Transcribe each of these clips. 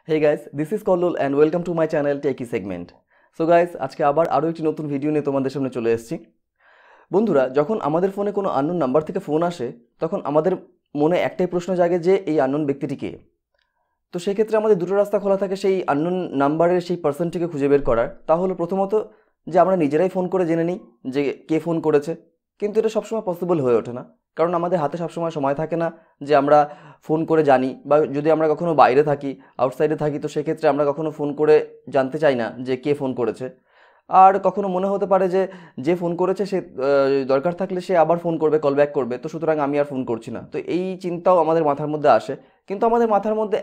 Hey guys, this is Kollul and welcome to my channel Techy segment. So guys, আজকে আবার আরো একটি নতুন ভিডিও নিয়ে তোমাদের সামনে চলে এসেছি। বন্ধুরা, যখন আমাদের ফোনে কোনো আননোন নাম্বার থেকে ফোন আসে, তখন আমাদের মনে একটাই প্রশ্ন জাগে যে এই আননোন ব্যক্তিটি কে। তো সেই ক্ষেত্রে আমাদের দুটো রাস্তা খোলা থাকে সেই আননোন নাম্বারের সেই পার্সনটিকে খুঁজে বের করার। তা হলো প্রথমত যে আমরা নিজেরাই ফোন করে জেনে নিই যে কে ফোন করেছে, কিন্তু এটা সবসময় পসিবল হয়ে ওঠে না, কারণ আমাদের হাতে সবসময় সময় থাকে না যে আমরা ফোন করে জানি, বা যদি আমরা কখনো বাইরে থাকি, আউটসাইডে থাকি, তো সেক্ষেত্রে আমরা কখনো ফোন করে জানতে চাই না যে কে ফোন করেছে। আর কখনো মনে হতে পারে যে ফোন করেছে সে দরকার থাকলে সে আবার ফোন করবে, কল ব্যাক করবে, তো সুতরাং আমি আর ফোন করছি না। তো এই চিন্তাও আমাদের মাথার মধ্যে আসে, কিন্তু আমাদের মাথার মধ্যে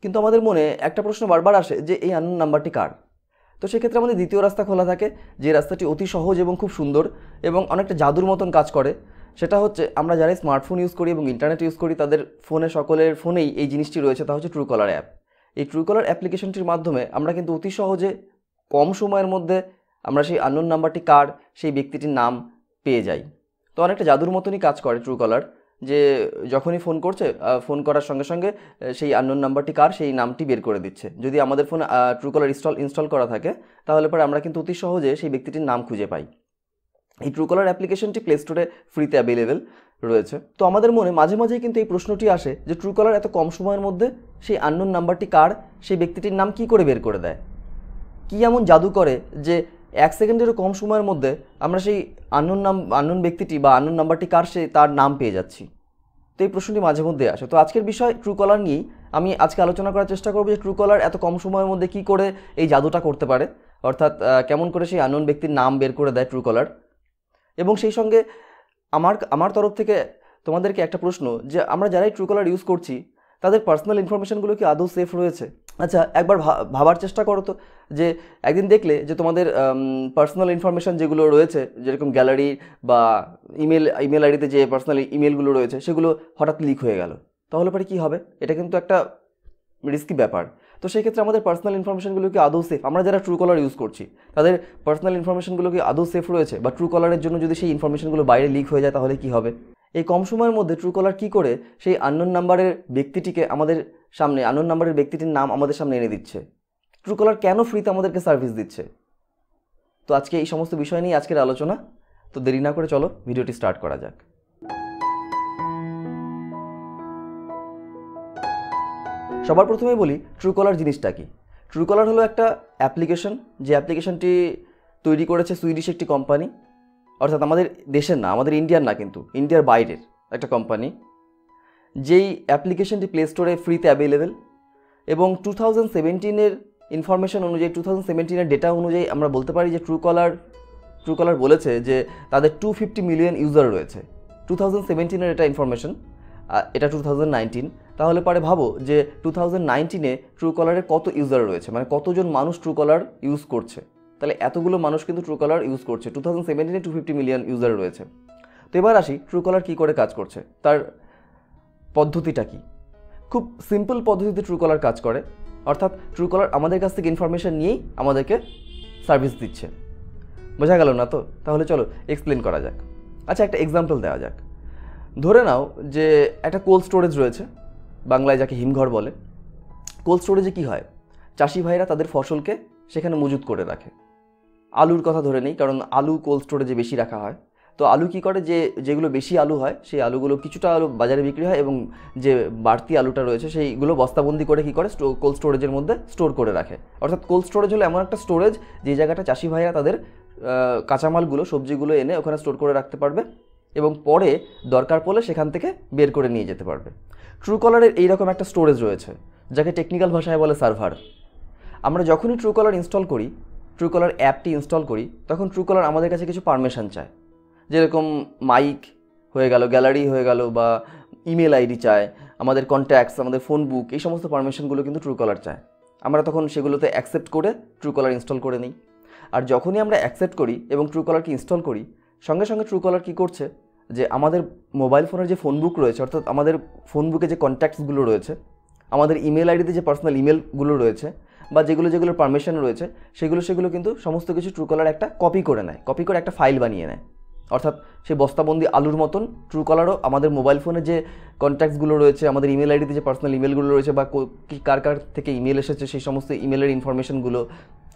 কিন্তু আমাদের মনে একটা প্রশ্ন বারবার আসে যে এই আননোন নাম্বারটি কার। তো সেক্ষেত্রে আমাদের দ্বিতীয় রাস্তা খোলা থাকে, যে রাস্তাটি অতি সহজ এবং খুব সুন্দর এবং অনেকটা জাদুর মতন কাজ করে। সেটা হচ্ছে আমরা যারা স্মার্টফোন ইউজ করি এবং ইন্টারনেট ইউজ করি, তাদের সকলের ফোনেই এই জিনিসটি রয়েছে, তা হচ্ছে ট্রুকলার অ্যাপ। এই ট্রুকলার অ্যাপ্লিকেশনটির মাধ্যমে আমরা কিন্তু অতি সহজে কম সময়ের মধ্যে আমরা সেই আননোন নাম্বারটি কার, সেই ব্যক্তিটির নাম পেয়ে যাই। তো অনেকটা জাদুর মতনই কাজ করে ট্রুকলার, যে যখনই ফোন করছে, ফোন করার সঙ্গে সঙ্গে সেই আননোন নাম্বারটি কার সেই নামটি বের করে দিচ্ছে। যদি আমাদের ফোনে ট্রুকলার ইনস্টল করা থাকে, তাহলে পরে আমরা কিন্তু অতি সহজে সেই ব্যক্তিটির নাম খুঁজে পাই। এই ট্রুকলার অ্যাপ্লিকেশনটি প্লে স্টোরে ফ্রিতে অ্যাভেলেবেল রয়েছে। তো আমাদের মনে মাঝে মাঝেই কিন্তু এই প্রশ্নটি আসে যে ট্রুকলার এত কম সময়ের মধ্যে সেই আননোন নাম্বারটি কার, সেই ব্যক্তিটির নাম কী করে বের করে দেয়, কী এমন জাদু করে যে 1 সেকেন্ডেরও কম সময়ের মধ্যে আমরা সেই আননোন ব্যক্তিটি বা আননোন নাম্বারটি কার তার নাম পেয়ে যাচ্ছি। তো এই প্রশ্নটি মাঝে মধ্যে আসে। তো আজকের বিষয় ট্রুকলার নিয়েই আমি আজকে আলোচনা করার চেষ্টা করব যে ট্রুকলার এত কম সময়ের মধ্যে কী করে এই জাদুটা করতে পারে, অর্থাৎ কেমন করে সেই আননোন ব্যক্তির নাম বের করে দেয় ট্রুকলার। এবং সেই সঙ্গে আমার তরফ থেকে তোমাদেরকে একটা প্রশ্ন, যে আমরা যারাই ট্রুকলার ইউজ করছি তাদের পার্সোনাল ইনফরমেশনগুলো কি আদৌ সেফ রয়েছে? আচ্ছা, একবার ভাবার চেষ্টা করো তো, যে একদিন দেখলে যে তোমাদের পার্সোনাল ইনফরমেশান যেগুলো রয়েছে, যেরকম গ্যালারি বা ইমেল আইডিতে যে পার্সোনাল ইমেলগুলো রয়েছে, সেগুলো হঠাৎ লিক হয়ে গেল, তাহলে পরে কী হবে? এটা কিন্তু একটা রিস্কি ব্যাপার। তো সেই ক্ষেত্রে আমাদের পার্সোনাল ইনফরমেশনগুলো কি আদৌ সেফ? আমরা যারা ট্রুকলার ইউজ করছি তাদের পার্সোনাল ইনফরমেশনগুলো কি আদৌ সেফ রয়েছে? বা ট্রুকলারের জন্য যদি সেই ইনফরমেশনগুলো বাইরে লিক হয়ে যায়, তাহলে কি হবে? এই কম সময়ের মধ্যে ট্রুকলার কী করে সেই আননোন নাম্বারের ব্যক্তিটিকে আমাদের সামনে, আননোন নাম্বারের ব্যক্তিটির নাম আমাদের সামনে এনে দিচ্ছে? ট্রুকলার কেন ফ্রিতে আমাদেরকে সার্ভিস দিচ্ছে? তো আজকে এই সমস্ত বিষয় নিয়ে আজকের আলোচনা। তো দেরি না করে চলো ভিডিওটি স্টার্ট করা যাক। সবার প্রথমেই বলি ট্রুকলার জিনিসটা কি। ট্রুকলার হলো একটা অ্যাপ্লিকেশন, যে অ্যাপ্লিকেশনটি তৈরি করেছে সুইডিশ একটি কোম্পানি, অর্থাৎ আমাদের দেশের না, আমাদের ইন্ডিয়ার না, কিন্তু ইন্ডিয়ার বাইরের একটা কোম্পানি। যেই অ্যাপ্লিকেশনটি প্লে স্টোরে ফ্রিতে অ্যাভেলেবেল, এবং 2017-এর ইনফরমেশন অনুযায়ী, 2017-এর ডেটা অনুযায়ী আমরা বলতে পারি যে ট্রুকলার বলেছে যে তাদের 250 মিলিয়ন ইউজার রয়েছে। 2017-এর এটা ইনফরমেশন, এটা 2019। তাহলে পরে ভাবো যে 2019-এ ট্রুকলারের কত ইউজার রয়েছে, মানে কতজন মানুষ ট্রুকলার ইউজ করছে। তাহলে এতগুলো মানুষ কিন্তু ট্রুকলার ইউজ করছে। 2017-এ 250 মিলিয়ন ইউজার রয়েছে। তো এবার আসি ট্রুকলার কী করে কাজ করছে, তার পদ্ধতিটা কি। খুব সিম্পল পদ্ধতিতে ট্রুকলার কাজ করে, অর্থাৎ ট্রুকলার আমাদের কাছ থেকে ইনফরমেশান নিয়েই আমাদেরকে সার্ভিস দিচ্ছে। বোঝা গেল না তো? তাহলে চলো এক্সপ্লেন করা যাক। আচ্ছা, একটা এক্সাম্পল দেওয়া যাক। ধরে নাও যে একটা কোল্ড স্টোরেজ রয়েছে, বাংলায় যাকে হিমঘর বলে। কোল্ড স্টোরেজে কী হয়, চাষি ভাইরা তাদের ফসলকে সেখানে মজুত করে রাখে। আলুর কথা ধরে নেই, কারণ আলু কোল্ড স্টোরেজে বেশি রাখা হয়। তো আলু কী করে, যেগুলো বেশি আলু হয় সেই আলুগুলো, কিছুটা আলু বাজারে বিক্রি হয়, এবং যে বাড়তি আলুটা রয়েছে সেইগুলো বস্তাবন্দি করে কী করে, কোল্ড স্টোরেজের মধ্যে স্টোর করে রাখে। অর্থাৎ কোল্ড স্টোরেজ হলো এমন একটা স্টোরেজ যে জায়গাটা চাষি ভাইরা তাদের কাঁচামালগুলো, সবজিগুলো এনে ওখানে স্টোর করে রাখতে পারবে, এবং পরে দরকার পড়লে সেখান থেকে বের করে নিয়ে যেতে পারবে। ট্রুকলারের এইরকম একটা স্টোরেজ রয়েছে, যাকে টেকনিক্যাল ভাষায় বলে সার্ভার। আমরা যখনই ট্রুকলার ইনস্টল করি, ট্রুকলার অ্যাপটি ইনস্টল করি, তখন ট্রুকলার আমাদের কাছে কিছু পারমিশন চায়, যেরকম মাইক হয়ে গেল, গ্যালারি হয়ে গেল, বা ইমেল আইডি চায়, আমাদের কন্ট্যাক্টস, আমাদের ফোন বুক, এই সমস্ত পারমিশনগুলো কিন্তু ট্রুকলার চায়। আমরা তখন সেগুলোতে অ্যাকসেপ্ট করে ট্রুকলার ইনস্টল করে নিই। আর যখনই আমরা অ্যাকসেপ্ট করি এবং ট্রুকলারকে ইনস্টল করি, সঙ্গে সঙ্গে ট্রুকলার কী করছে, যে আমাদের মোবাইল ফোনের যে ফোন বুক রয়েছে, অর্থাৎ আমাদের ফোন বুকে যে কন্ট্যাক্টসগুলো রয়েছে, আমাদের ইমেল আইডিতে যে পার্সোনাল ইমেলগুলো রয়েছে, বা যেগুলোর পারমিশন রয়েছে, সেগুলো কিন্তু সমস্ত কিছু ট্রুকলার একটা কপি করে নেয়, কপি করে একটা ফাইল বানিয়ে নেয়। অর্থাৎ সেই বস্তাবন্দি আলুর মতন ট্রুকলারও আমাদের মোবাইল ফোনে যে কন্ট্যাক্টসগুলো রয়েছে, আমাদের ইমেল আইডিতে যে পার্সোনাল ইমেলগুলো রয়েছে বা কার কার থেকে ইমেল এসেছে সেই সমস্ত ইমেলের ইনফরমেশনগুলো,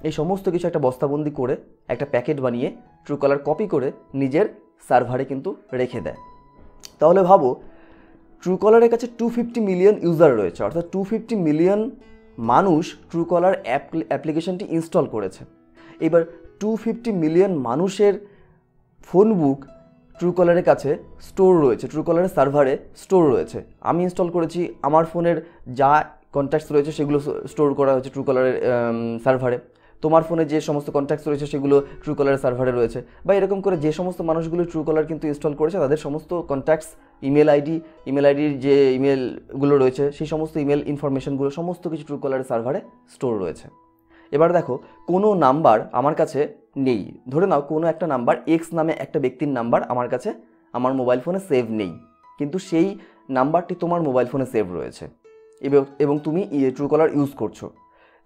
এই সমস্ত কিছু একটা বস্তাবন্দি করে একটা প্যাকেট বানিয়ে ট্রুকলার কপি করে নিজের সার্ভারে কিন্তু রেখে দেয়। তাহলে ভাবো, ট্রুকলারের কাছে 250 মিলিয়ন ইউজার রয়েছে, অর্থাৎ 250 মিলিয়ন মানুষ ট্রুকলার অ্যাপ্লিকেশনটি ইনস্টল করেছে। এবার 250 মিলিয়ন মানুষের ফোন বুক ট্রুকলারের কাছে স্টোর রয়েছে, ট্রুকলারের সার্ভারে স্টোর রয়েছে। আমি ইনস্টল করেছি, আমার ফোনের যা কন্ট্যাক্টস রয়েছে সেগুলো স্টোর করা হয়েছে ট্রুকলারের সার্ভারে। তোমার ফোনে যে সমস্ত কন্ট্যাক্টস রয়েছে সেগুলো ট্রুকলারের সার্ভারে রয়েছে। বা এরকম করে যে সমস্ত মানুষগুলো ট্রুকলার কিন্তু ইনস্টল করেছে তাদের সমস্ত কন্ট্যাক্টস, ইমেল আইডির যে ইমেলগুলো রয়েছে সেই সমস্ত ইমেল ইনফরমেশনগুলো সমস্ত কিছু ট্রুকলারের সার্ভারে স্টোর রয়েছে। এবার দেখো, কোনো নাম্বার আমার কাছে নেই, ধরে নাও কোনো একটা নাম্বার এক্স নামে একটা ব্যক্তির নাম্বার আমার কাছে আমার মোবাইল ফোনে সেভ নেই, কিন্তু সেই নাম্বারটি তোমার মোবাইল ফোনে সেভ রয়েছে এবং তুমি ট্রুকলার ইউজ করছো।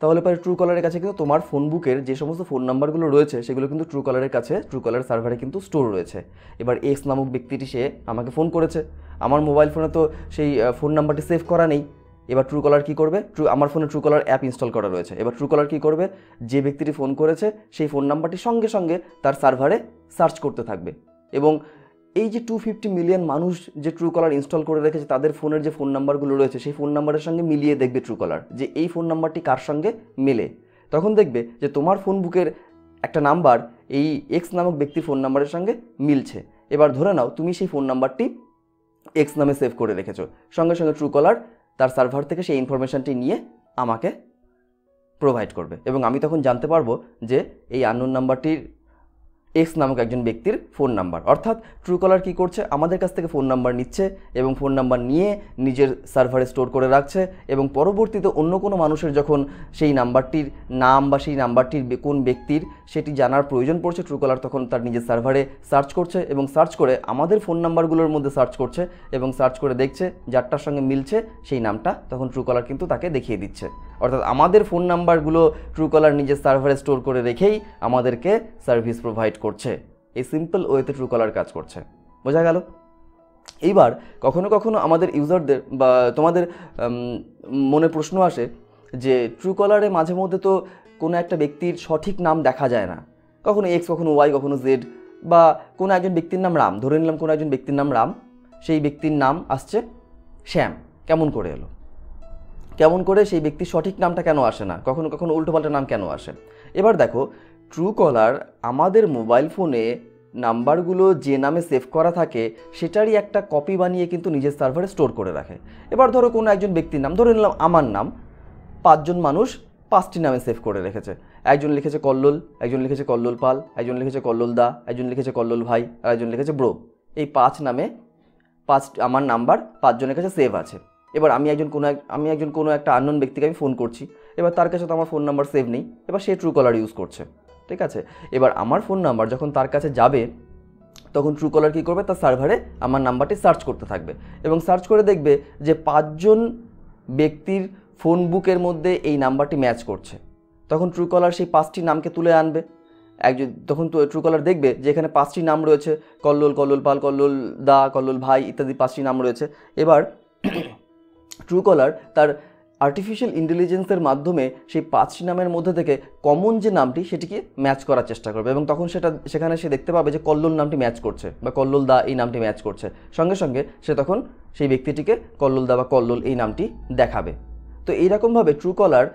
তাহলে পরে ট্রুকলারের কাছে কিন্তু তোমার ফোন বুকের যে সমস্ত ফোন নাম্বারগুলো রয়েছে সেগুলো কিন্তু ট্রুকলারের কাছে, ট্রুকলার সার্ভারে কিন্তু স্টোর রয়েছে। এবার এক্স নামক ব্যক্তিটি সে আমাকে ফোন করেছে, আমার মোবাইল ফোনে তো সেই ফোন নাম্বারটি সেভ করা নেই। এবার ট্রুকলার কী করবে, আমার ফোনে ট্রুকলার অ্যাপ ইনস্টল করা রয়েছে। এবার ট্রুকলার কী করবে, যে ব্যক্তিটি ফোন করেছে সেই ফোন নাম্বারটি সঙ্গে সঙ্গে তার সার্ভারে সার্চ করতে থাকবে এবং এই যে 250 মিলিয়ন মানুষ যে ট্রুকলার ইনস্টল করে রেখেছে তাদের ফোনের যে ফোন নাম্বারগুলো রয়েছে সেই ফোন নাম্বারের সঙ্গে মিলিয়ে দেখবে ট্রুকলার যে এই ফোন নাম্বারটি কার সঙ্গে মেলে। তখন দেখবে যে তোমার ফোন বুকের একটা নাম্বার এই এক্স নামক ব্যক্তির ফোন নাম্বারের সঙ্গে মিলছে। এবার ধরে নাও তুমি সেই ফোন নাম্বারটি এক্স নামে সেভ করে রেখেছো, সঙ্গে সঙ্গে ট্রুকলার তার সার্ভার থেকে সেই ইনফরমেশনটি নিয়ে আমাকে প্রোভাইড করবে এবং আমি তখন জানতে পারবো যে এই আননোন নাম্বারটির এক্স নামক একজন ব্যক্তির ফোন নাম্বার। অর্থাৎ ট্রুকলার কী করছে, আমাদের কাছ থেকে ফোন নাম্বার নিচ্ছে এবং ফোন নাম্বার নিয়ে নিজের সার্ভারে স্টোর করে রাখছে এবং পরবর্তীতে অন্য কোনো মানুষের যখন সেই নাম্বারটির নাম বা সেই নাম্বারটির কোন ব্যক্তির সেটি জানার প্রয়োজন পড়ছে, ট্রুকলার তখন তার নিজের সার্ভারে সার্চ করছে এবং সার্চ করে আমাদের ফোন নাম্বারগুলোর মধ্যে সার্চ করছে এবং সার্চ করে দেখছে যারটার সঙ্গে মিলছে সেই নামটা তখন ট্রুকলার কিন্তু তাকে দেখিয়ে দিচ্ছে। অর্থাৎ আমাদের ফোন নাম্বারগুলো ট্রুকলার নিজের সার্ভারে স্টোর করে রেখেই আমাদেরকে সার্ভিস প্রোভাইড করছে। এই সিম্পল ওয়েতে ট্রুকলার কাজ করছে, বোঝা গেল? এইবার কখনো কখনো আমাদের ইউজারদের বা তোমাদের মনে প্রশ্ন আসে যে ট্রুকলারে মাঝে মধ্যে তো কোনো একটা ব্যক্তির সঠিক নাম দেখা যায় না, কখনো এক্স, কখনো ওয়াই, কখনো জেড, বা কোনো একজন ব্যক্তির নাম রাম, ধরে নিলাম কোনো একজন ব্যক্তির নাম রাম, সেই ব্যক্তির নাম আসছে শ্যাম। কেমন করে এলো, কেমন করে সেই ব্যক্তির সঠিক নামটা কেন আসে না, কখনো কখনো উল্টোপাল্টা নাম কেন আসে? এবার দেখো, ট্রুকলার আমাদের মোবাইল ফোনে নাম্বারগুলো যে নামে সেভ করা থাকে সেটারই একটা কপি বানিয়ে কিন্তু নিজের সার্ভারে স্টোর করে রাখে। এবার ধরো কোনো একজন ব্যক্তির নাম, ধরে নিলাম আমার নাম, 5 জন মানুষ 5টি নামে সেভ করে রেখেছে। একজন লিখেছে কল্লোল, একজন লিখেছে কল্লোল পাল, একজন লিখেছে কল্লোল দা, একজন লিখেছে কল্লোল ভাই, আর একজন লিখেছে ব্রো। এই 5 নামে আমার নাম্বার 5 জনের কাছে সেভ আছে। এবার আমি একজন কোনো একটা আননোন ব্যক্তিকে আমি ফোন করছি, এবার তার কাছে তো আমার ফোন নাম্বার সেভ নেই, এবার সে ট্রুকলার ইউজ করছে, ঠিক আছে? এবার আমার ফোন নাম্বার যখন তার কাছে যাবে তখন ট্রুকলার কী করবে, তার সার্ভারে আমার নাম্বারটি সার্চ করতে থাকবে এবং সার্চ করে দেখবে যে 5 জন ব্যক্তির ফোন বুকের মধ্যে এই নাম্বারটি ম্যাচ করছে। তখন ট্রুকলার সেই 5টি নামকে তুলে আনবে। তখন তো ট্রুকলার দেখবে যে এখানে 5টি নাম রয়েছে, কল্লোল, কল্লোল পাল, কল্লোল দা, কল্লোল ভাই ইত্যাদি 5টি নাম রয়েছে। এবার ট্রুকলার তার আর্টিফিশিয়াল ইন্টেলিজেন্সের মাধ্যমে সেই 5টি নামের মধ্যে থেকে কমন যে নামটি সেটিকে ম্যাচ করার চেষ্টা করবে এবং তখন সেখানে সে দেখতে পাবে যে কল্লোল নামটি ম্যাচ করছে বা কল্লোল দা এই নামটি ম্যাচ করছে। সঙ্গে সঙ্গে সে তখন সেই ব্যক্তিটিকে কল্লোল দা বা কল্লোল এই নামটি দেখাবে। তো এইরকমভাবে ট্রুকলার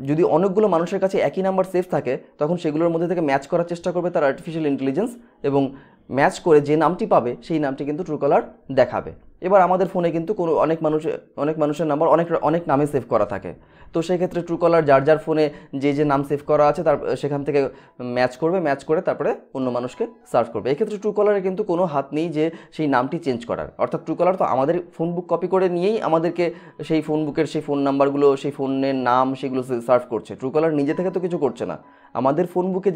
যদি অনেকগুলো মানুষের কাছে একই নাম্বার সেভ থাকে তখন সেগুলোর মধ্যে থেকে ম্যাচ করার চেষ্টা করবে তার আর্টিফিশিয়াল ইন্টেলিজেন্স এবং ম্যাচ করে যে নামটি পাবে সেই নামটি কিন্তু ট্রুকলার দেখাবে। এবার আমাদের ফোনে কিন্তু অনেক মানুষের নাম্বার অনেক নামে সেভ করা থাকে, তো সেই ক্ষেত্রে ট্রুকলার যার ফোনে যে নাম সেভ করা আছে তার সেখান থেকে ম্যাচ করে তারপরে অন্য মানুষকে সার্চ করবে। এক্ষেত্রে ট্রুকলারের কিন্তু কোনো হাত নেই যে সেই নামটি চেঞ্জ করার, অর্থাৎ ট্রুকলার তো আমাদের ফোন বুক কপি করে নিয়েই আমাদেরকে সেই ফোন বুকের সেই ফোন নাম্বারগুলো, সেই ফোনের নাম সেগুলো সার্ভ করছে। ট্রুকলার নিজে থেকে তো কিছু করছে না, আমাদের ফোন বুকে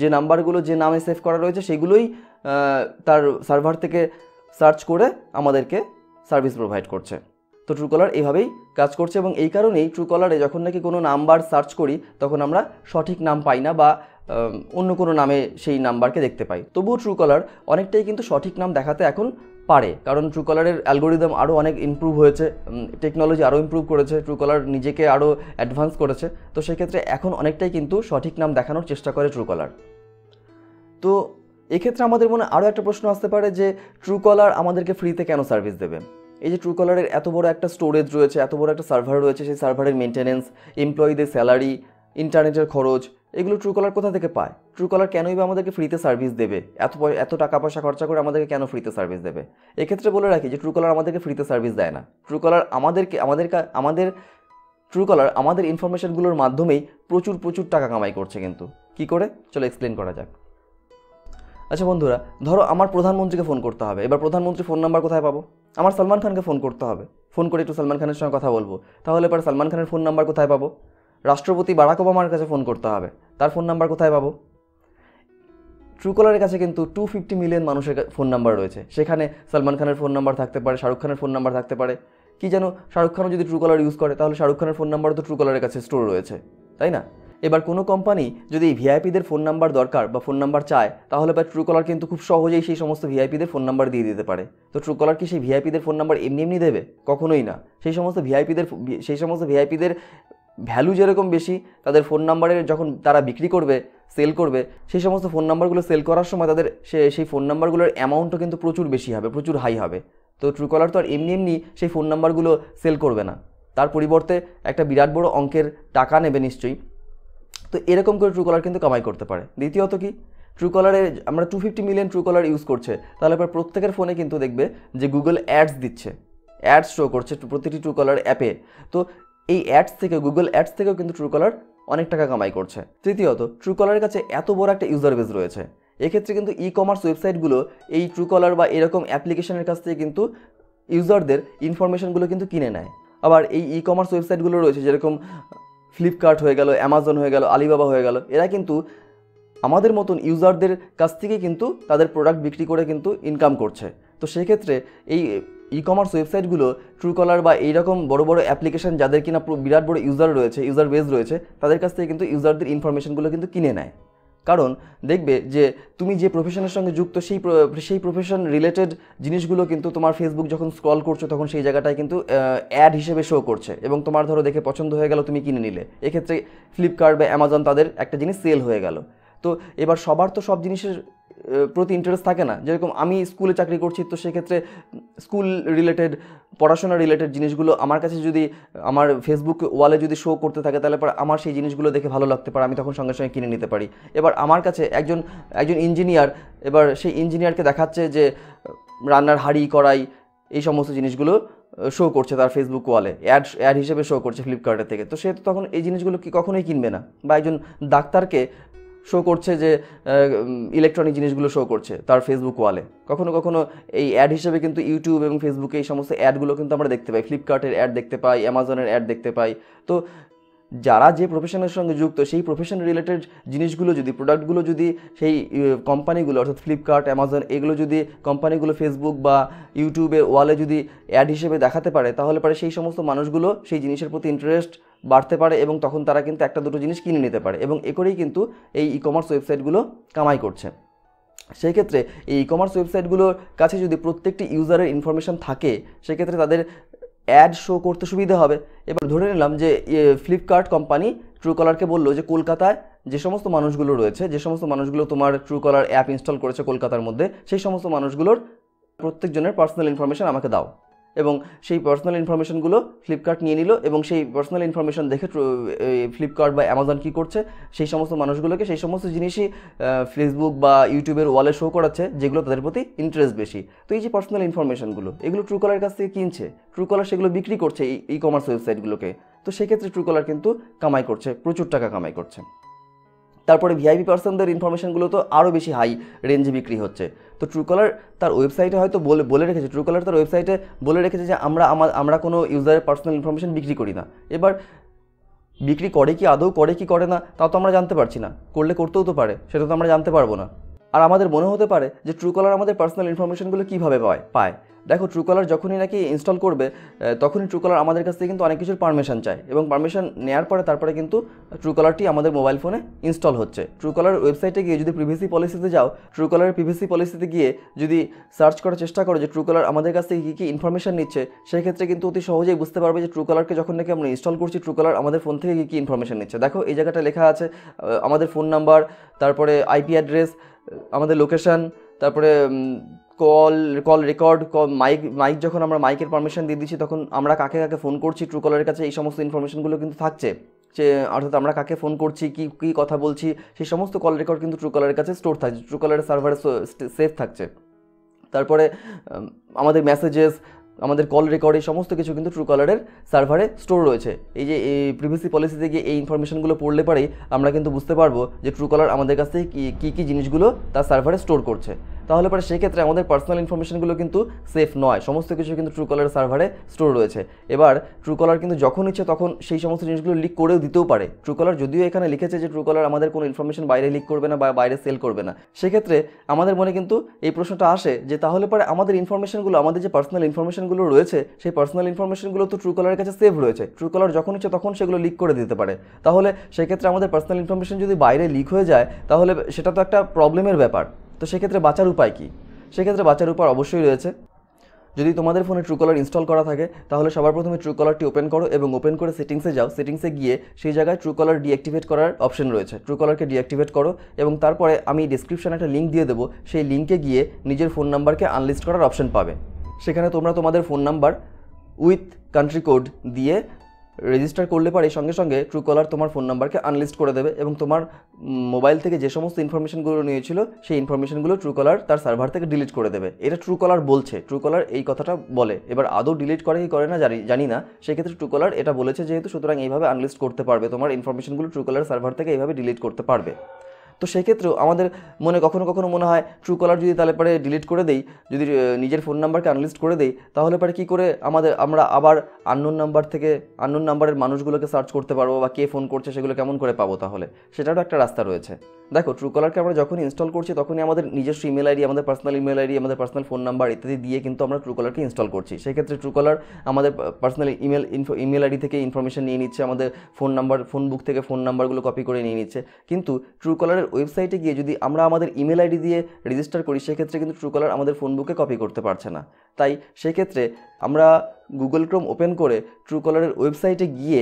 যে নাম্বারগুলো যে নামে সেভ করা রয়েছে সেগুলোই তার সার্ভার থেকে সার্চ করে আমাদেরকে সার্ভিস প্রোভাইড করছে। তো ট্রুকলার এইভাবেই কাজ করছে এবং এই কারণেই ট্রুকলারে যখন নাকি কোনো নাম্বার সার্চ করি তখন আমরা সঠিক নাম পাই না বা অন্য কোনো নামে সেই নাম্বারকে দেখতে পাই। তবুও ট্রুকলার অনেকটাই কিন্তু সঠিক নাম দেখাতে এখন পারে, কারণ ট্রুকলারের অ্যালগোরিদম আরও অনেক ইমপ্রুভ হয়েছে, টেকনোলজি আরও ইমপ্রুভ করেছে, ট্রুকলার নিজেকে আরও অ্যাডভান্স করেছে। তো সেক্ষেত্রে এখন অনেকটাই কিন্তু সঠিক নাম দেখানোর চেষ্টা করে ট্রুকলার। তো এক্ষেত্রে আমাদের মনে আরও একটা প্রশ্ন আসতে পারে যে ট্রুকলার আমাদেরকে ফ্রিতে কেন সার্ভিস দেবে? এই যে ট্রুকলারের এত বড় একটা স্টোরেজ রয়েছে, এত বড় একটা সার্ভার রয়েছে, সেই সার্ভারের মেনটেনেন্স, এমপ্লয়িদের স্যালারি, ইন্টারনেটের খরচ, এগুলো ট্রুকলার কোথা থেকে পায়? ট্রুকলার কেনই বা আমাদেরকে ফ্রিতে সার্ভিস দেবে? এত টাকা পয়সা খরচা করে আমাদেরকে কেন ফ্রিতে সার্ভিস দেবে? এক্ষেত্রে বলে রাখি যে ট্রুকলার আমাদেরকে ফ্রিতে সার্ভিস দেয় না। ট্রুকলার আমাদের ইনফরমেশনগুলোর মাধ্যমেই প্রচুর টাকা কামাই করছে। কিন্তু কী করে, চলো এক্সপ্লেন করা যাক। আচ্ছা বন্ধুরা, ধরো আমার প্রধানমন্ত্রীকে ফোন করতে হবে। এবার প্রধানমন্ত্রী ফোন নাম্বার কোথায় পাবো? আমার সালমান খানকে ফোন করতে হবে, ফোন করে একটু সালমান খানের সঙ্গে কথা বলবো, তাহলে এবার সালমান খানের ফোন নাম্বার কোথায় পাবো? রাষ্ট্রপতি বারাক ওবামার কাছে ফোন করতে হবে, তার ফোন নাম্বার কোথায় পাবো? ট্রুকলারের কাছে কিন্তু 250 মিলিয়ন মানুষের ফোন নাম্বার রয়েছে, সেখানে সালমান খানের ফোন নাম্বার থাকতে পারে, শাহরুখ খানের ফোন নাম্বার থাকতে পারে। কি জানো, শাহরুখ খানও যদি ট্রুকলার ইউজ করে তাহলে শাহরুখ খানের ফোন নাম্বারও তো ট্রুকলারের কাছে স্টোর রয়েছে, তাই না? এবার কোনো কোম্পানি যদি ভিআইপিদের ফোন নাম্বার দরকার বা ফোন নাম্বার চায়, তাহলে বা ট্রুকলার কিন্তু খুব সহজেই সেই সমস্ত ভিআইপিদের ফোন নাম্বার দিয়ে দিতে পারে। তো ট্রুকলার কি সেই ভিআইপিদের ফোন নাম্বার এমনি দেবে? কখনোই না। সেই সমস্ত ভিআইপিদের ভ্যালু যেরকম বেশি, তাদের ফোন নাম্বারের যখন তারা বিক্রি করবে, সেল করবে, সেই সমস্ত ফোন নাম্বারগুলো সেল করার সময় তাদের সেই ফোন নাম্বারগুলোর অ্যামাউন্টও কিন্তু প্রচুর বেশি হবে, প্রচুর হাই হবে। তো ট্রুকলার তো আর এমনি সেই ফোন নাম্বারগুলো সেল করবে না, তার পরিবর্তে একটা বিরাট বড় অঙ্কের টাকা নেবে নিশ্চয়ই। তো এরকম করে ট্রুকলার কিন্তু কামাই করতে পারে। দ্বিতীয়ত কি, ট্রুকলারে আমরা 250 মিলিয়ন ট্রুকলার ইউজ করছে, তাহলে এবার প্রত্যেকের ফোনে কিন্তু দেখবে যে গুগল অ্যাডস দিচ্ছে, অ্যাডস শো করছে প্রতিটি ট্রুকলার অ্যাপে। তো এই গুগল অ্যাডস থেকেও কিন্তু ট্রুকলার অনেক টাকা কামাই করছে। তৃতীয়ত, ট্রুকলারের কাছে এত বড় একটা ইউজার বেস রয়েছে, এক্ষেত্রে কিন্তু ই কমার্স ওয়েবসাইটগুলো এই ট্রুকলার বা এরকম অ্যাপ্লিকেশনের কাছ থেকে কিন্তু ইউজারদের ইনফরমেশনগুলো কিন্তু কিনে নেয়। আবার এই ই কমার্স ওয়েবসাইটগুলো রয়েছে, যেরকম ফ্লিপকার্ট হয়ে গেল, অ্যামাজন হয়ে গেল, আলিবাবা হয়ে গেল, এরা কিন্তু আমাদের মতন ইউজারদের কাছ থেকে কিন্তু তাদের প্রোডাক্ট বিক্রি করে কিন্তু ইনকাম করছে। তো সেক্ষেত্রে এই ই কমার্স ওয়েবসাইটগুলো ট্রুকলার বা এইরকম বড় বড় অ্যাপ্লিকেশন যাদের কিনা বিরাট বড় ইউজার বেস রয়েছে, তাদের কাছ থেকে কিন্তু ইউজারদের ইনফরমেশনগুলো কিন্তু কিনে নেয়। কারণ দেখবে যে তুমি যে প্রফেশনের সঙ্গে যুক্ত, সেই প্রফেশন রিলেটেড জিনিসগুলো কিন্তু তোমার ফেসবুক যখন স্ক্রল করছো তখন সেই জায়গাটায় কিন্তু অ্যাড হিসেবে শো করছে, এবং তোমার ধরো দেখে পছন্দ হয়ে গেল, তুমি কিনে নিলে। এক্ষেত্রে ফ্লিপকার্ট বা অ্যামাজন তাদের একটা জিনিস সেল হয়ে গেল। তো এবার সবার তো সব জিনিসের প্রতি ইন্টারেস্ট থাকে না। যেরকম আমি স্কুলে চাকরি করছি, তো সেক্ষেত্রে স্কুল রিলেটেড, পড়াশোনা রিলেটেড জিনিসগুলো আমার কাছে যদি আমার ফেসবুক ওয়ালে যদি শো করতে থাকে, তাহলে পর আমার সেই জিনিসগুলো দেখে ভালো লাগতে পারে, আমি তখন সঙ্গে সঙ্গে কিনে নিতে পারি। এবার আমার কাছে একজন ইঞ্জিনিয়ার, এবার সেই ইঞ্জিনিয়ারকে দেখাচ্ছে যে রান্নার হাঁড়ি কড়াই এই সমস্ত জিনিসগুলো শো করছে তার ফেসবুক ওয়ালে, অ্যাড হিসেবে শো করছে ফ্লিপকার্টের থেকে। তো সে তো তখন এই জিনিসগুলো কি কখনোই কিনবে না। বা একজন ডাক্তারকে শো করছে যে ইলেকট্রনিক জিনিসগুলো শো করছে তার ফেসবুক ওয়ালে, কখনো এই অ্যাড হিসেবে কিন্তু ইউটিউব এবং ফেসবুকে এই সমস্ত অ্যাডগুলো কিন্তু আমরা দেখতে পাই, ফ্লিপকার্টের অ্যাড দেখতে পাই, অ্যামাজনের অ্যাড দেখতে পাই। তো যারা যে প্রফেশনের সঙ্গে যুক্ত, সেই প্রফেশন রিলেটেড জিনিসগুলো যদি, প্রোডাক্টগুলো যদি সেই কোম্পানিগুলো, অর্থাৎ ফ্লিপকার্ট, অ্যামাজন, এগুলো যদি কোম্পানিগুলো ফেসবুক বা ইউটিউবের ওয়ালে যদি অ্যাড হিসেবে দেখাতে পারে, তাহলে পরে সেই সমস্ত মানুষগুলো সেই জিনিসের প্রতি ইন্টারেস্ট বাড়তে পারে, এবং তখন তারা কিন্তু একটা দুটো জিনিস কিনে নিতে পারে, এবং এ করেই কিন্তু এই ই কমার্স ওয়েবসাইটগুলো কামাই করছে। সেই ক্ষেত্রে এই ই কমার্স ওয়েবসাইটগুলোর কাছে যদি প্রত্যেকটি ইউজারের ইনফরমেশান থাকে, সেক্ষেত্রে তাদের অ্যাড শো করতে সুবিধা হবে। এবার ধরে নিলাম যে ফ্লিপকার্ট কোম্পানি ট্রুকলারকে বললো যে কলকাতায় যে সমস্ত মানুষগুলো রয়েছে, যে সমস্ত মানুষগুলো তোমার ট্রুকলার অ্যাপ ইনস্টল করেছে কলকাতার মধ্যে, সেই সমস্ত মানুষগুলোর প্রত্যেকজনের পার্সোনাল ইনফরমেশান আমাকে দাও। এবং সেই পার্সোনাল ইনফরমেশনগুলো ফ্লিপকার্ট নিয়ে নিল, এবং সেই পার্সোনাল ইনফরমেশন দেখে ফ্লিপকার্ট বা অ্যামাজন কী করছে, সেই সমস্ত মানুষগুলোকে সেই সমস্ত জিনিসই ফেসবুক বা ইউটিউবের ওয়ালে শো করাচ্ছে যেগুলো তাদের প্রতি ইন্টারেস্ট বেশি। তো এই যে পার্সোনাল ইনফরমেশনগুলো, এগুলো ট্রুকলারের কাছ থেকে কিনছে, ট্রুকলার সেগুলো বিক্রি করছে এই ই কমার্স ওয়েবসাইটগুলোকে। তো সেক্ষেত্রে ট্রুকলার কিন্তু কামাই করছে, প্রচুর টাকা কামাই করছে। তারপরে ভিআইপি পার্সনদের ইনফরমেশনগুলো তো আরও বেশি হাই রেঞ্জে বিক্রি হচ্ছে। তো ট্রুকলার তার ওয়েবসাইটে হয়তো বলে রেখেছে, ট্রুকলার তার ওয়েবসাইটে বলে রেখেছে যে আমরা কোনো ইউজারের পার্সোনাল ইনফরমেশন বিক্রি করি না। এবার বিক্রি করে কি আদৌ করে কি করে না তাও তো আমরা জানতে পারছি না, করতেও তো পারে, সেটা তো আমরা জানতে পারবো না। আর আমাদের মনে হতে পারে যে ট্রুকলার আমাদের পার্সোনাল ইনফরমেশনগুলো কীভাবে পায়। দেখো ট্রুকলার যখনই নাকি ইনস্টল করবে তখনই ট্রুকলার আমাদের কাছ থেকে কিন্তু অনেক কিছুর পারমিশন চায় এবং পারমিশন নেওয়ার পরে তারপরে কিন্তু ট্রুকলারটি আমাদের মোবাইল ফোনে ইনস্টল হচ্ছে। ট্রুকলার ওয়েবসাইটে গিয়ে যদি প্রিভিসি পলিসিতে যাও, ট্রুকলারের প্রিভিসি পলিসিতে গিয়ে যদি সার্চ করার চেষ্টা করো যে ট্রুকলার আমাদের কাছ থেকে কী কী ইনফরমেশন নিচ্ছে, সেই ক্ষেত্রে কিন্তু অতি সহজেই বুঝতে পারবে যে ট্রুকলারকে যখন নাকি আমরা ইনস্টল করছি ট্রুকলার আমাদের ফোন থেকে কী কী ইনফরমেশন নিচ্ছে। দেখো এই জায়গাটা লেখা আছে আমাদের ফোন নাম্বার, তারপরে আইপি অ্যাড্রেস, আমাদের লোকেশান, তারপরে কল রেকর্ড, মাইক যখন আমরা মাইকের পারমিশন দিয়ে দিচ্ছি তখন আমরা কাকে কাকে ফোন করছি ট্রুকলারের কাছে এই সমস্ত ইনফরমেশনগুলো কিন্তু থাকছে। যে অর্থাৎ আমরা কাকে ফোন করছি, কী কথা বলছি, সেই সমস্ত কল রেকর্ড কিন্তু ট্রুকলারের কাছে স্টোর থাকছে, ট্রুকলারের সার্ভারে সেভ থাকছে। তারপরে আমাদের মেসেজেস, আমাদের কল রেকর্ড, এই সমস্ত কিছু কিন্তু ট্রুকলারের সার্ভারে স্টোর রয়েছে। এই যে এই প্রিভিসি পলিসিতে গিয়ে এই ইনফরমেশনগুলো পড়লে পরেই আমরা কিন্তু বুঝতে পারবো যে ট্রুকলার আমাদের কাছ থেকে কী কী জিনিসগুলো তার সার্ভারে স্টোর করছে। তাহলে পরে সেক্ষেত্রে আমাদের পার্সোনাল ইনফরমেশনগুলো কিন্তু সেফ নয়, সমস্ত কিছু কিন্তু ট্রুকলারের সার্ভারে স্টোর রয়েছে। এবার ট্রুকলার কিন্তু যখন ইচ্ছে তখন সেই সমস্ত জিনিসগুলো লিক করেও দিতেও পারে। ট্রুকলার যদিও এখানে লিখেছে যে ট্রুকলার আমাদের কোনো ইনফরমেশন বাইরে লিক করবে না বা বাইরে সেল করবে না, সেক্ষেত্রে আমাদের মনে কিন্তু এই প্রশ্নটা আসে যে তাহলে পরে আমাদের ইনফরমেশনগুলো, আমাদের যে পার্সোনাল ইনফরমেশনগুলো রয়েছে সেই পার্সোনাল ইনফরমেশনগুলো তো ট্রুকলারের কাছে সেভ রয়েছে, ট্রুকলার যখন ইচ্ছে তখন সেগুলো লিক করে দিতে পারে। তাহলে সেক্ষেত্রে আমাদের পার্সোনাল ইনফরমেশন যদি বাইরে লিক হয়ে যায় তাহলে সেটা তো একটা প্রবলেমের ব্যাপার। তো সেক্ষেত্রে বাঁচার উপায় কী? সেক্ষেত্রে বাঁচার উপায় অবশ্যই রয়েছে। যদি তোমাদের ফোনে ট্রুকলার ইনস্টল করা থাকে তাহলে সবার প্রথমে ট্রুকলারটি ওপেন করো এবং ওপেন করে সেটিংসে যাও। সেটিংসে গিয়ে সেই জায়গায় ট্রুকলার ডিঅ্যাক্টিভেট করার অপশন রয়েছে, ট্রুকলারকে ডিঅ্যাক্টিভেট করো এবং তারপরে আমি ডিসক্রিপশনে একটা লিঙ্ক দিয়ে দেবো, সেই লিঙ্কে গিয়ে নিজের ফোন নাম্বারকে আনলিস্ট করার অপশন পাবে। সেখানে তোমরা তোমাদের phone number with country code দিয়ে রেজিস্টার করলে পরে সঙ্গে সঙ্গে ট্রুকলার তোমার ফোন নাম্বারকে আনলিস্ট করে দেবে এবং তোমার মোবাইল থেকে যে সমস্ত ইনফরমেশনগুলো নিয়েছিল সেই ইনফরমেশনগুলো ট্রুকলার তার সার্ভার থেকে ডিলিট করে দেবে। এটা ট্রুকলার বলছে, ট্রুকলার এই কথাটা বলে। এবার আদৌ ডিলিট করে কি করে না জানি না, সেক্ষেত্রে ট্রুকলার এটা বলেছে যেহেতু, সুতরাং এইভাবে আনলিস্ট করতে পারবে, তোমার ইনফরমেশনগুলো ট্রুকলার সার্ভার থেকে এইভাবে ডিলিট করতে পারবে। তো সেক্ষেত্রেও আমাদের মনে কখনো কখনো মনে হয় ট্রুকলার যদি তাহলে পরে ডিলিট করে দেই, যদি নিজের ফোন নাম্বারকে আনলিস্ট করে দেই তাহলে পরে কী করে আমরা আবার আননোন নাম্বারের মানুষগুলোকে সার্চ করতে পারবো বা কে ফোন করছে সেগুলো কেমন করে পাবো? তাহলে সেটারও একটা রাস্তা রয়েছে। দেখো ট্রুকলারকে আমরা যখন ইনস্টল করছি তখনই আমাদের নিজস্ব ইমেল আইডি, আমাদের পার্সোনাল ইমেল আইডি, আমাদের পার্সোনাল ফোন নাম্বার ইত্যাদি দিয়ে কিন্তু আমরা ট্রুকলারকে ইনস্টল করছি। সেক্ষেত্রে ট্রুকলার আমাদের পার্সোনাল ইমেল আইডি থেকে ইনফরমেশন নিয়ে নিচ্ছে, আমাদের ফোন বুক থেকে ফোন নাম্বারগুলো কপি করে নিয়ে নিচ্ছে। কিন্তু ট্রুকলারের ওয়েবসাইটে গিয়ে যদি আমরা আমাদের ইমেল আইডি দিয়ে রেজিস্টার করি সেক্ষেত্রে কিন্তু ট্রুকলার আমাদের ফোন বুকে কপি করতে পারছে না। তাই সেক্ষেত্রে আমরা গুগল ক্রোম ওপেন করে ট্রুকলারের ওয়েবসাইটে গিয়ে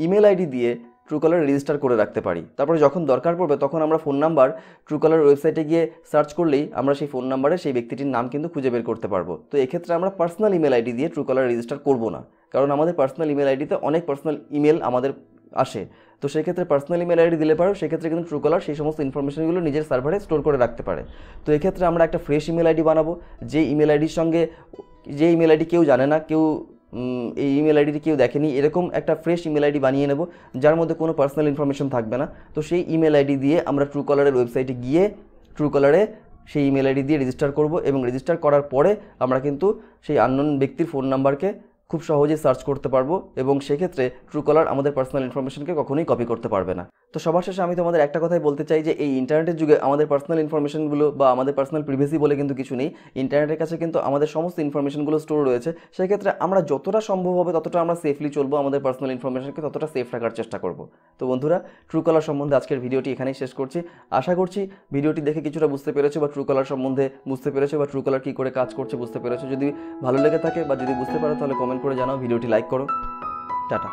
ইমেল আইডি দিয়ে ট্রুকলার রেজিস্টার করে রাখতে পারি। তারপরে যখন দরকার পড়বে তখন আমরা ফোন নাম্বার ট্রুকলার ওয়েবসাইটে গিয়ে সার্চ করলেই আমরা সেই ফোন নাম্বারে সেই ব্যক্তিটির নাম কিন্তু খুঁজে বের করতে পারবো। তো এক্ষেত্রে আমরা পার্সোনাল ইমেল আইডি দিয়ে ট্রুকলার রেজিস্টার করবো না, কারণ আমাদের পার্সোনাল ইমেল আইডিতে অনেক পার্সোনাল ইমেল আমাদের আসে। তো সেক্ষেত্রে পার্সোনাল ইমেল আইডি দিলে পারো, সেক্ষেত্রে কিন্তু ট্রুকলার সেই সমস্ত ইনফরমেশনগুলো নিজের সার্ভারে স্টোর করে রাখতে পারে। তো এক্ষেত্রে আমরা একটা ফ্রেশ ইমেল আইডি বানাবো, যে ইমেল আইডির সঙ্গে, যে ইমেল আইডি কেউ জানে না, এই ইমেল আইডিটি কেউ দেখেনি, এরকম একটা ফ্রেশ ইমেল আইডি বানিয়ে নেব যার মধ্যে কোনো পার্সোনাল ইনফরমেশন থাকবে না। তো সেই ইমেল আইডি দিয়ে আমরা ট্রুকলারের ওয়েবসাইটে গিয়ে ট্রুকলারে সেই ইমেল আইডি দিয়ে রেজিস্টার করব এবং রেজিস্টার করার পরে আমরা কিন্তু সেই আননোন ব্যক্তির ফোন নাম্বারকে খুব সহজেই সার্চ করতে পারবো এবং সেক্ষেত্রে ট্রুকলার আমাদের পার্সোনাল ইনফরমেশনকে কখনোই কপি করতে পারবে না। তো সবার শেষে আমি তোমাদের একটা কথাই বলতে চাই যে এই ইন্টারনেটের যুগে আমাদের পার্সোনাল ইনফরমেশনগুলো বা আমাদের পার্সোনাল প্রিভেসি বলে কিন্তু কিছু নেই। ইন্টারনেটের কাছে কিন্তু আমাদের সমস্ত ইনফরমেশনগুলো স্টোর রয়েছে। সেক্ষেত্রে আমরা যতটা সম্ভব হবে ততটা আমরা সেফলি চলবো, আমাদের পার্সোনাল ইনফরমেশনকে ততটা সেফ রাখার চেষ্টা করব। তো বন্ধুরা, ট্রুকলার সম্বন্ধে আজকের ভিডিওটি এখানেই শেষ করছি। আশা করছি ভিডিওটি দেখে কিছুটা বুঝতে পেরেছো বা ট্রুকলার সম্বন্ধে বুঝতে পেরেছো বা ট্রুকলার কী করে কাজ করছে বুঝতে পেরেছো। যদি ভালো লেগে থাকে বা যদি বুঝতে পারো তাহলে কমেন্ট করে জানাও, ভিডিওটি লাইক করো। টাটা।